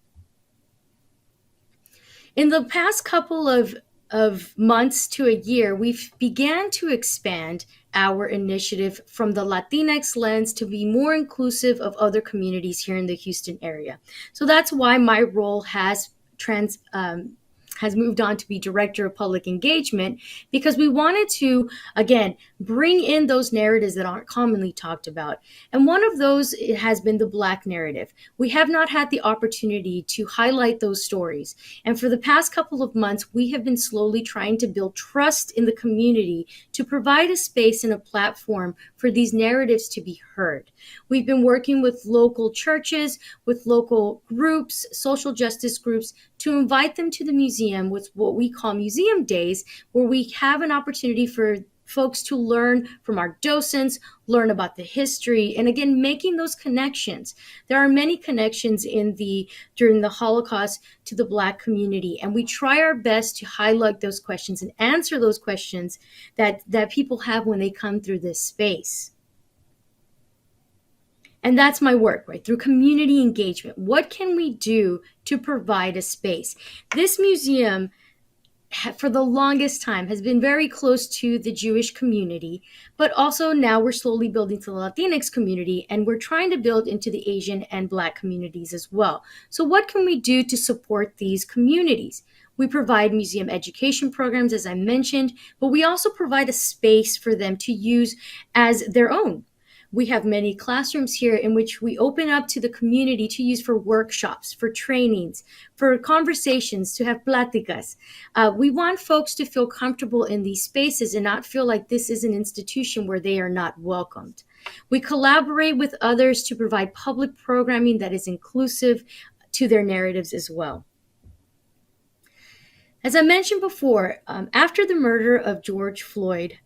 In the past couple of months to a year, we've began to expand our initiative from the Latinx lens to be more inclusive of other communities here in the Houston area. So that's why my role has moved on to be Director of Public Engagement, because we wanted to, again, bring in those narratives that aren't commonly talked about. And one of those has been the Black narrative. We have not had the opportunity to highlight those stories. And for the past couple of months, we have been slowly trying to build trust in the community to provide a space and a platform for these narratives to be heard. We've been working with local churches, with local groups, social justice groups, to invite them to the museum with what we call museum days, where we have an opportunity for folks to learn from our docents, learn about the history, and again, making those connections. There are many connections during the Holocaust to the Black community, and we try our best to highlight those questions and answer those questions that people have when they come through this space. And that's my work, right? Through community engagement. What can we do to provide a space? This museum, for the longest time, has been very close to the Jewish community, but also now we're slowly building to the Latinx community, and we're trying to build into the Asian and Black communities as well. So what can we do to support these communities? We provide museum education programs, as I mentioned, but we also provide a space for them to use as their own. We have many classrooms here in which we open up to the community to use for workshops, for trainings, for conversations, to have pláticas. We want folks to feel comfortable in these spaces and not feel like this is an institution where they are not welcomed. We collaborate with others to provide public programming that is inclusive to their narratives as well. As I mentioned before, after the murder of George Floyd,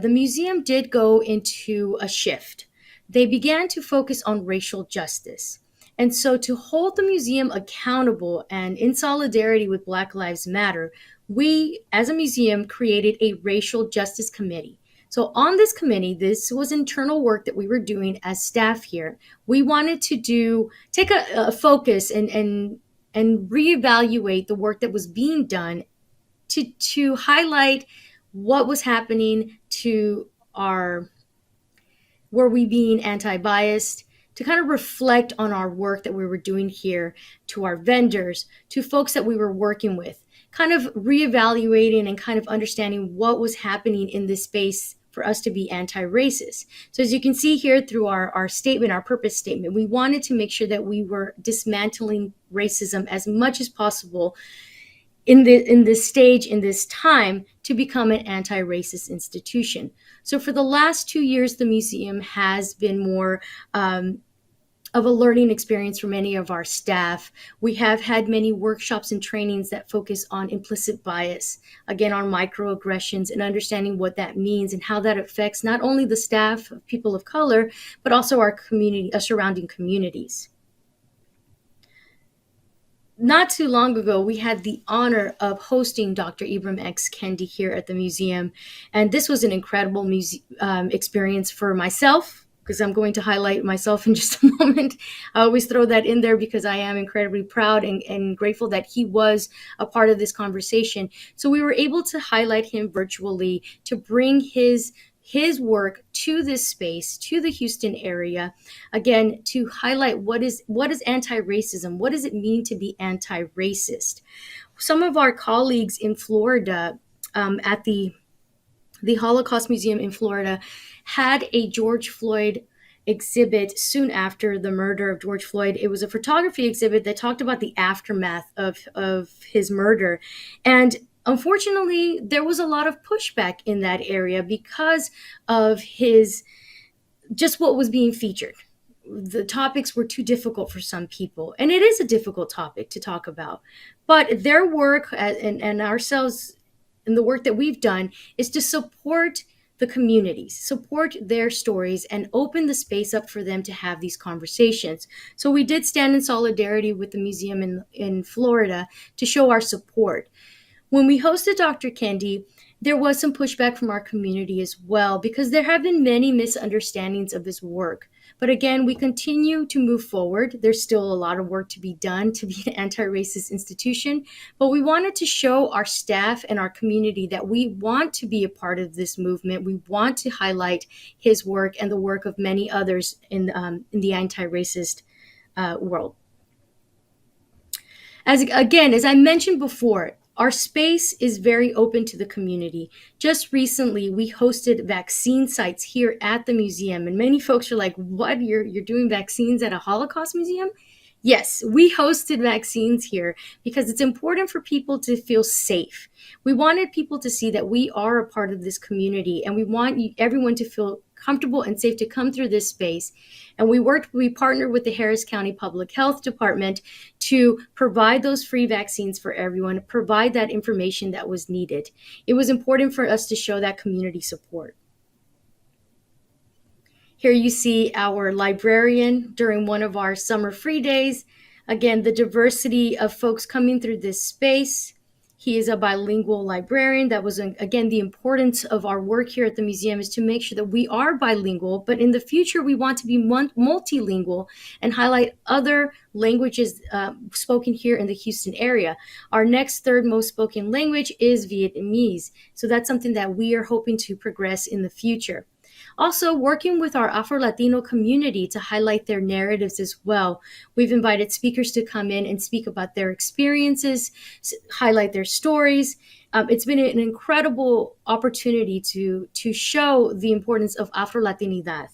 the museum did go into a shift. They began to focus on racial justice. And so to hold the museum accountable and in solidarity with Black Lives Matter, we, as a museum, created a racial justice committee. So on this committee, this was internal work that we were doing as staff here. We wanted to take a focus and reevaluate the work that was being done to highlight what was happening to were we being anti-biased, to kind of reflect on our work that we were doing here, to our vendors, to folks that we were working with, kind of reevaluating and kind of understanding what was happening in this space for us to be anti-racist. So as you can see here through our statement, our purpose statement, we wanted to make sure that we were dismantling racism as much as possible in this stage, in this time, to become an anti-racist institution. So for the last 2 years, the museum has been more of a learning experience for many of our staff. We have had many workshops and trainings that focus on implicit bias, again, on microaggressions and understanding what that means and how that affects not only the staff of people of color, but also our community, our surrounding communities. Not too long ago, we had the honor of hosting Dr. Ibram X. Kendi here at the museum. And this was an incredible experience for myself, because I'm going to highlight myself in just a moment. I always throw that in there because I am incredibly proud and grateful that he was a part of this conversation. So we were able to highlight him virtually to bring his work to this space, to the Houston area, again, to highlight what is anti-racism, what does it mean to be anti-racist. Some of our colleagues in Florida at the Holocaust Museum in Florida had a George Floyd exhibit soon after the murder of George Floyd. It was a photography exhibit that talked about the aftermath of his murder. And unfortunately, there was a lot of pushback in that area because of just what was being featured. The topics were too difficult for some people. And it is a difficult topic to talk about. But their work and ourselves, and the work that we've done, is to support the communities, support their stories, and open the space up for them to have these conversations. So we did stand in solidarity with the museum in Florida to show our support. When we hosted Dr. Kendi, there was some pushback from our community as well, because there have been many misunderstandings of this work. But again, we continue to move forward. There's still a lot of work to be done to be an anti-racist institution, but we wanted to show our staff and our community that we want to be a part of this movement. We want to highlight his work and the work of many others in the anti-racist world. As I mentioned before, our space is very open to the community. Just recently, we hosted vaccine sites here at the museum, and many folks are like, what, you're doing vaccines at a Holocaust museum? Yes, we hosted vaccines here because it's important for people to feel safe. We wanted people to see that we are a part of this community, and we want everyone to feel comfortable and safe to come through this space. And we partnered with the Harris County Public Health Department to provide those free vaccines for everyone, provide that information that was needed. It was important for us to show that community support. Here you see our librarian during one of our summer free days. Again, the diversity of folks coming through this space. He is a bilingual librarian. That was, again, the importance of our work here at the museum, is to make sure that we are bilingual, but in the future, we want to be multilingual and highlight other languages spoken here in the Houston area. Our next third most spoken language is Vietnamese. So that's something that we are hoping to progress in the future. Also, working with our Afro-Latino community to highlight their narratives as well. We've invited speakers to come in and speak about their experiences, highlight their stories. It's been an incredible opportunity to show the importance of Afro-Latinidad.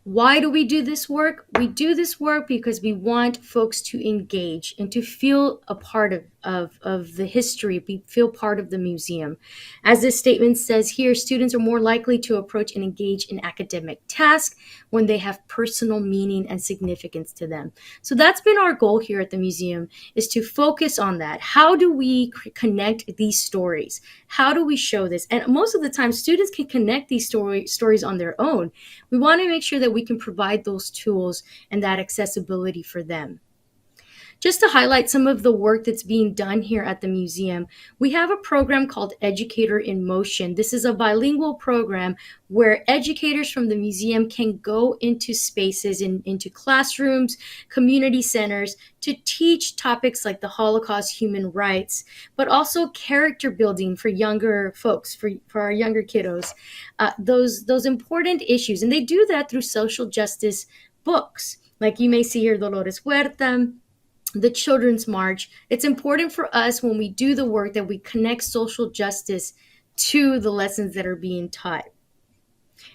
Why do we do this work? We do this work because we want folks to engage and to feel a part of the history, feel part of the museum. As this statement says here, students are more likely to approach and engage in academic tasks when they have personal meaning and significance to them. So that's been our goal here at the museum, is to focus on that. How do we connect these stories? How do we show this? And most of the time, students can connect these stories on their own. We want to make sure that we can provide those tools and that accessibility for them. Just to highlight some of the work that's being done here at the museum, we have a program called Educator in Motion. This is a bilingual program where educators from the museum can go into spaces, into classrooms, community centers, to teach topics like the Holocaust, human rights, but also character building for younger folks, for our younger kiddos, those important issues. And they do that through social justice books. Like you may see here, Dolores Huerta, the Children's March. It's important for us when we do the work that we connect social justice to the lessons that are being taught.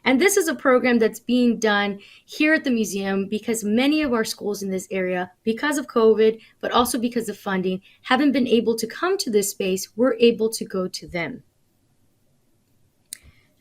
And this is a program that's being done here at the museum because many of our schools in this area, because of COVID, but also because of funding, haven't been able to come to this space. We're able to go to them.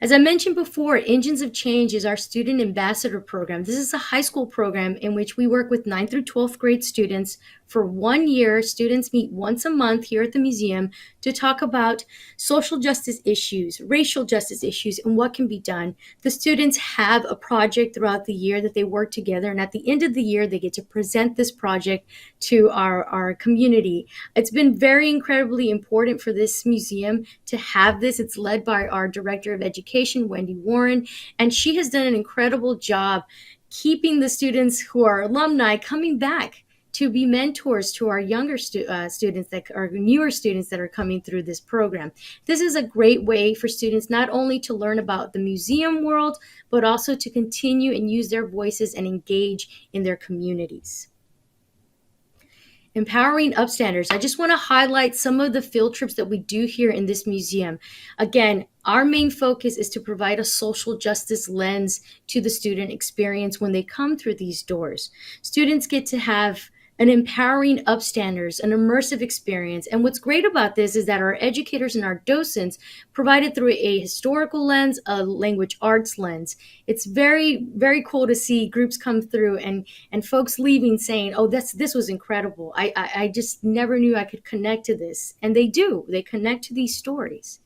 As I mentioned before, Engines of Change is our student ambassador program. This is a high school program in which we work with 9th through 12th grade students. For 1 year, students meet once a month here at the museum to talk about social justice issues, racial justice issues, and what can be done. The students have a project throughout the year that they work together, and at the end of the year, they get to present this project to our community. It's been very incredibly important for this museum to have this. It's led by our Director of Education, Wendy Warren, and she has done an incredible job keeping the students who are alumni coming back to be mentors to our younger students that are newer students that are coming through this program. This is a great way for students not only to learn about the museum world, but also to continue and use their voices and engage in their communities. Empowering Upstanders. I just want to highlight some of the field trips that we do here in this museum. Again, our main focus is to provide a social justice lens to the student experience when they come through these doors. Students get to have an empowering Upstanders, an immersive experience. And what's great about this is that our educators and our docents provide it through a historical lens, a language arts lens. It's very, very cool to see groups come through and folks leaving saying, oh, this was incredible. I just never knew I could connect to this. And they do. They connect to these stories.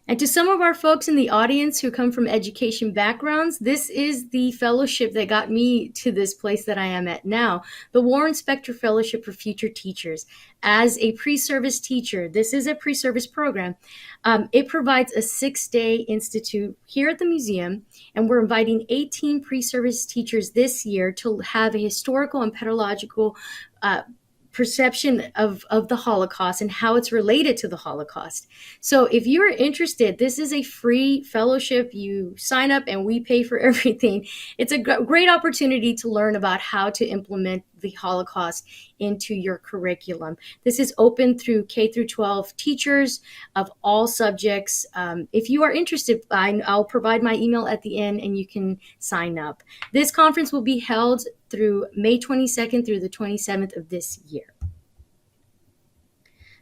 And to some of our folks in the audience who come from education backgrounds, this is the fellowship that got me to this place that I am at now, the Warren Specter Fellowship for Future Teachers. As a pre-service teacher, this is a pre-service program. It provides a 6-day institute here at the museum, and we're inviting 18 pre-service teachers this year to have a historical and pedagogical perception of the Holocaust and how it's related to the Holocaust. So if you're interested, this is a free fellowship. You sign up and we pay for everything. It's a great opportunity to learn about how to implement the Holocaust into your curriculum. This is open through K through 12 teachers of all subjects. If you are interested, I'll provide my email at the end and you can sign up. This conference will be held through May 22nd through the 27th of this year.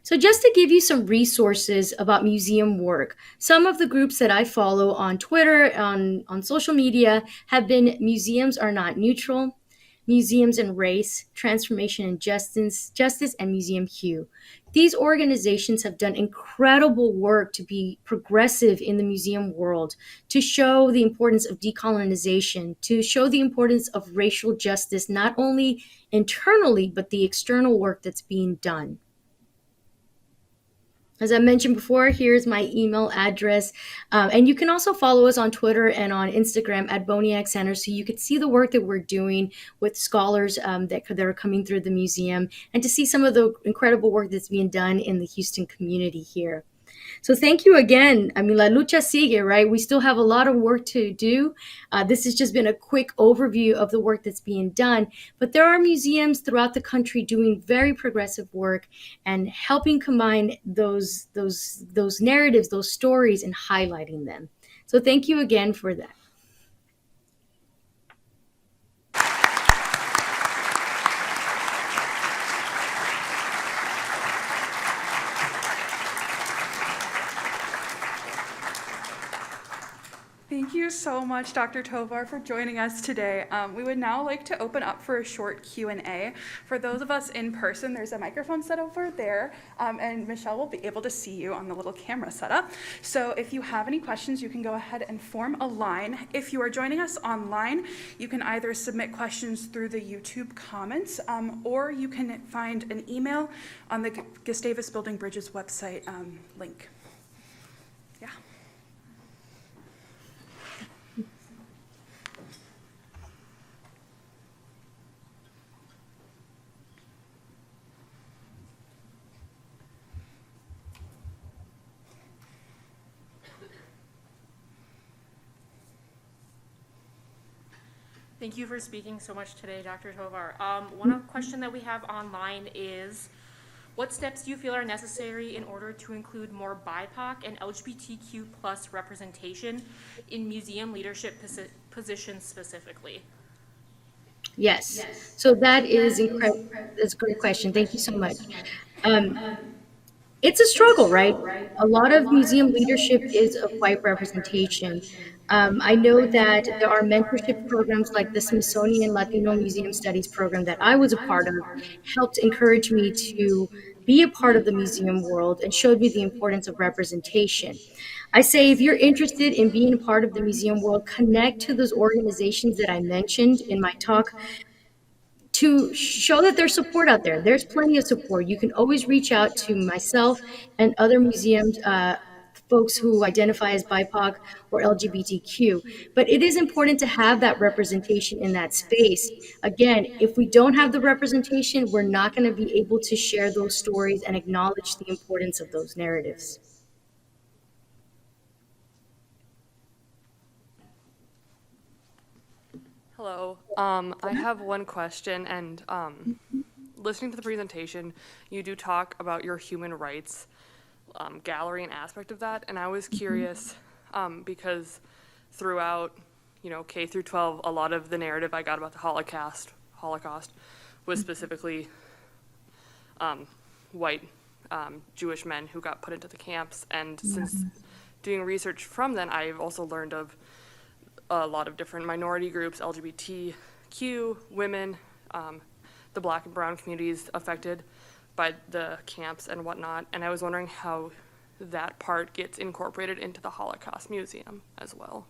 So just to give you some resources about museum work, some of the groups that I follow on Twitter, on social media, have been Museums Are Not Neutral, Museums and Race, Transformation and Justice, and Museum Hue. These organizations have done incredible work to be progressive in the museum world, to show the importance of decolonization, to show the importance of racial justice, not only internally, but the external work that's being done. As I mentioned before, here's my email address. And you can also follow us on Twitter and on Instagram at Boniac Center so you could see the work that we're doing with scholars that are coming through the museum and to see some of the incredible work that's being done in the Houston community here. So thank you again. I mean, la lucha sigue, right? We still have a lot of work to do. This has just been a quick overview of the work that's being done. But there are museums throughout the country doing very progressive work and helping combine those narratives, those stories, and highlighting them. So thank you again for that. Thank you so much, Dr. Tovar, for joining us today. We would now like to open up for a short Q&A. For those of us in person, there's a microphone set over there, and Michelle will be able to see you on the little camera setup. So if you have any questions, you can go ahead and form a line. If you are joining us online, you can either submit questions through the YouTube comments, or you can find an email on the Gustavus Building Bridges website link. Yeah. Thank you for speaking so much today, Dr. Tovar. One question that we have online is, What steps do you feel are necessary in order to include more BIPOC and LGBTQ plus representation in museum leadership positions specifically? Yes. So that is incredible. That's a great question. Thank you so much. Um, it's a struggle, right? A lot of museum leadership is of white representation. I know that there are mentorship programs like the Smithsonian Latino Museum Studies program that I was a part of, helped encourage me to be a part of the museum world and showed me the importance of representation. I say if you're interested in being a part of the museum world, connect to those organizations that I mentioned in my talk to show that there's support out there. There's plenty of support. You can always reach out to myself and other museums, folks who identify as BIPOC or LGBTQ. But it is important to have that representation in that space. Again, if we don't have the representation, we're not going to be able to share those stories and acknowledge the importance of those narratives. Hello. I have one question, and listening to the presentation, you do talk about your human rights gallery and aspect of that, and I was curious because throughout, K through 12, a lot of the narrative I got about the Holocaust was specifically white Jewish men who got put into the camps, and since doing research from then, I've also learned of a lot of different minority groups, LGBTQ, women, the black and brown communities affected by the camps and whatnot. And I was wondering how that part gets incorporated into the Holocaust Museum as well.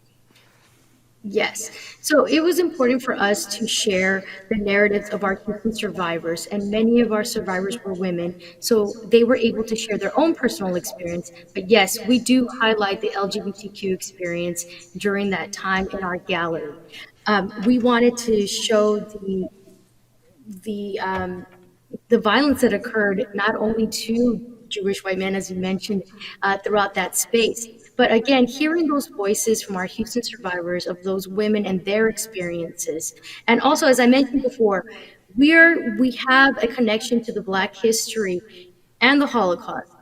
Yes. So it was important for us to share the narratives of our Houston survivors, and many of our survivors were women, so they were able to share their own personal experience. But yes, we do highlight the LGBTQ experience during that time in our gallery. We wanted to show the violence that occurred not only to Jewish white men, as you mentioned, throughout that space. But again, hearing those voices from our Houston survivors of those women and their experiences. And also, as I mentioned before, we have a connection to the Black history and the Holocaust.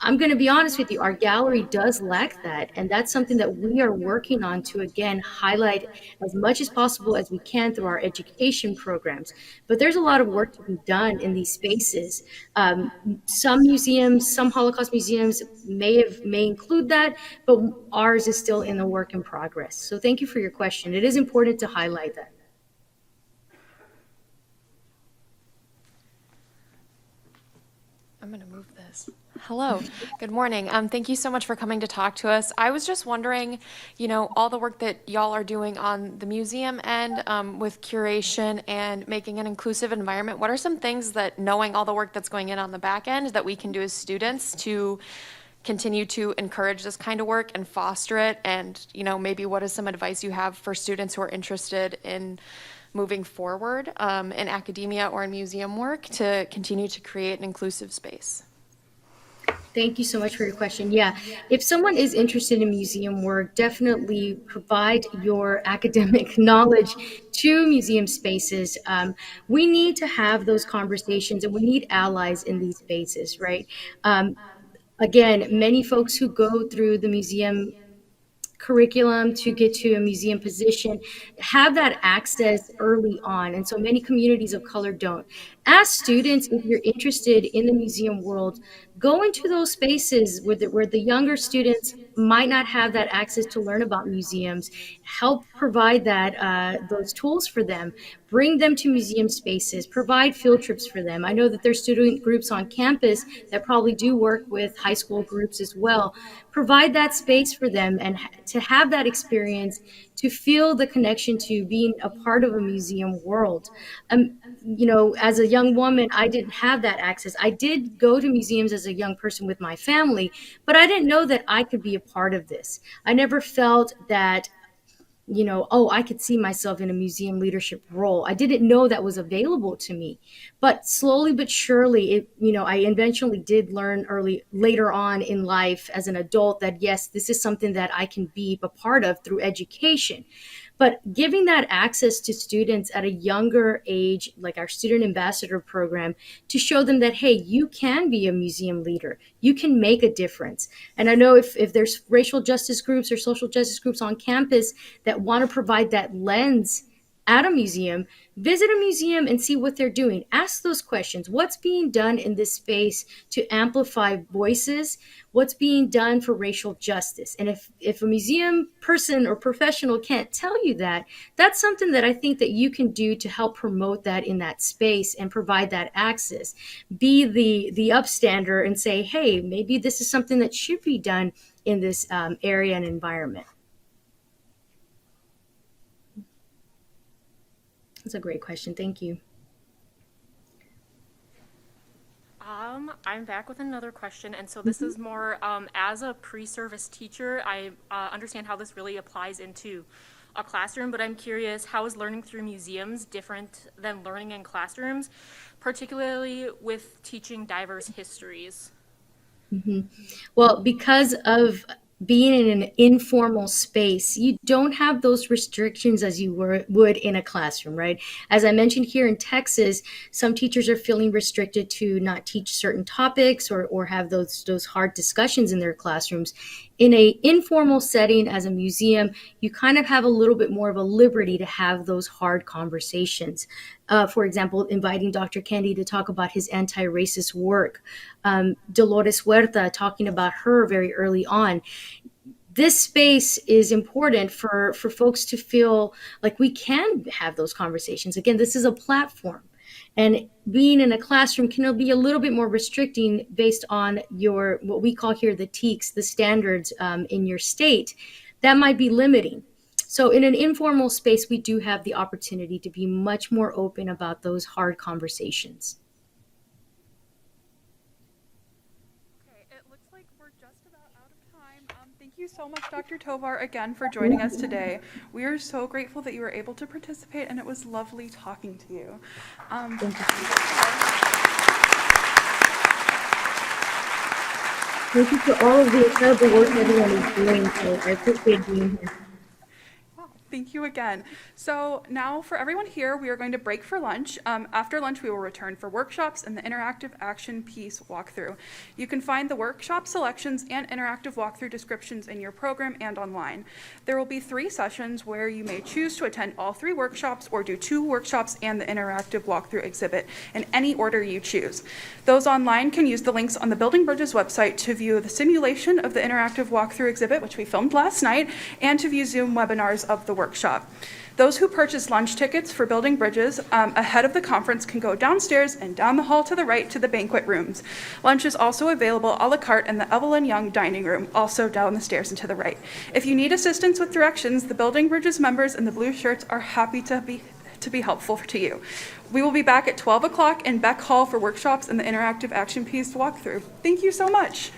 I'm going to be honest with you, our gallery does lack that. And that's something that we are working on to, again, highlight as much as possible as we can through our education programs. But there's a lot of work to be done in these spaces. Some museums, some Holocaust museums may include that, but ours is still in the work in progress. So thank you for your question. It is important to highlight that. I'm going to move this. Hello, good morning. Thank you so much for coming to talk to us. I was just wondering, all the work that y'all are doing on the museum end with curation and making an inclusive environment, what are some things that, knowing all the work that's going in on the back end, that we can do as students to continue to encourage this kind of work and foster it? And, maybe what is some advice you have for students who are interested in moving forward in academia or in museum work to continue to create an inclusive space? Thank you so much for your question. Yeah, if someone is interested in museum work, definitely provide your academic knowledge to museum spaces. We need to have those conversations, and we need allies in these spaces, right? Again, many folks who go through the museum curriculum to get to a museum position have that access early on, and so many communities of color don't. As students, if you're interested in the museum world, go into those spaces where the younger students might not have that access to learn about museums. Help provide those tools for them. Bring them to museum spaces. Provide field trips for them. I know that there's student groups on campus that probably do work with high school groups as well. Provide that space for them and to have that experience, to feel the connection to being a part of a museum world. As a young woman, I didn't have that access. I did go to museums as a young person with my family, but I didn't know that I could be a part of this. I never felt that, I could see myself in a museum leadership role. I didn't know that was available to me. But slowly but surely, I eventually did learn later on in life as an adult that, yes, this is something that I can be a part of through education. But giving that access to students at a younger age, like our student ambassador program, to show them that, hey, you can be a museum leader, you can make a difference. And I know if there's racial justice groups or social justice groups on campus that want to provide that lens at a museum, visit a museum and see what they're doing. Ask those questions. What's being done in this space to amplify voices? What's being done for racial justice? And if a museum person or professional can't tell you that, that's something that I think that you can do to help promote that in that space and provide that access. Be the upstander and say, hey, maybe this is something that should be done in this area and environment. That's a great question. Thank you. I'm back with another question, and so this is more as a pre-service teacher, I understand how this really applies into a classroom, but I'm curious, how is learning through museums different than learning in classrooms, particularly with teaching diverse histories? Well, because of being in an informal space, you don't have those restrictions as you would in a classroom, right? As I mentioned, here in Texas, some teachers are feeling restricted to not teach certain topics or have those hard discussions in their classrooms. In a informal setting as a museum, you kind of have a little bit more of a liberty to have those hard conversations. For example, inviting Dr. Kendi to talk about his anti-racist work, Dolores Huerta talking about her very early on. This space is important for folks to feel like we can have those conversations. Again, this is a platform. And being in a classroom can be a little bit more restricting based on your, what we call here the TEKS, the standards in your state. That might be limiting. So in an informal space, we do have the opportunity to be much more open about those hard conversations. Okay, it looks like we're just about out of time. Thank you so much, Dr. Tovar, again for joining us today. We are so grateful that you were able to participate, and it was lovely talking to you. Thank you. Thank you for all of the incredible work everyone is doing. So I appreciate being here. Thank you again. So now for everyone here, we are going to break for lunch. After lunch, we will return for workshops and the interactive action piece walkthrough. You can find the workshop selections and interactive walkthrough descriptions in your program and online. There will be 3 sessions where you may choose to attend all 3 workshops or do 2 workshops and the interactive walkthrough exhibit in any order you choose. Those online can use the links on the Building Bridges website to view the simulation of the interactive walkthrough exhibit, which we filmed last night, and to view Zoom webinars of the workshop. Those who purchase lunch tickets for Building Bridges ahead of the conference can go downstairs and down the hall to the right to the banquet rooms. Lunch is also available a la carte in the Evelyn Young dining room, also down the stairs and to the right. If you need assistance with directions, the Building Bridges members in the blue shirts are happy to be helpful to you. We will be back at 12 o'clock in Beck Hall for workshops and the interactive action piece walkthrough. Thank you so much.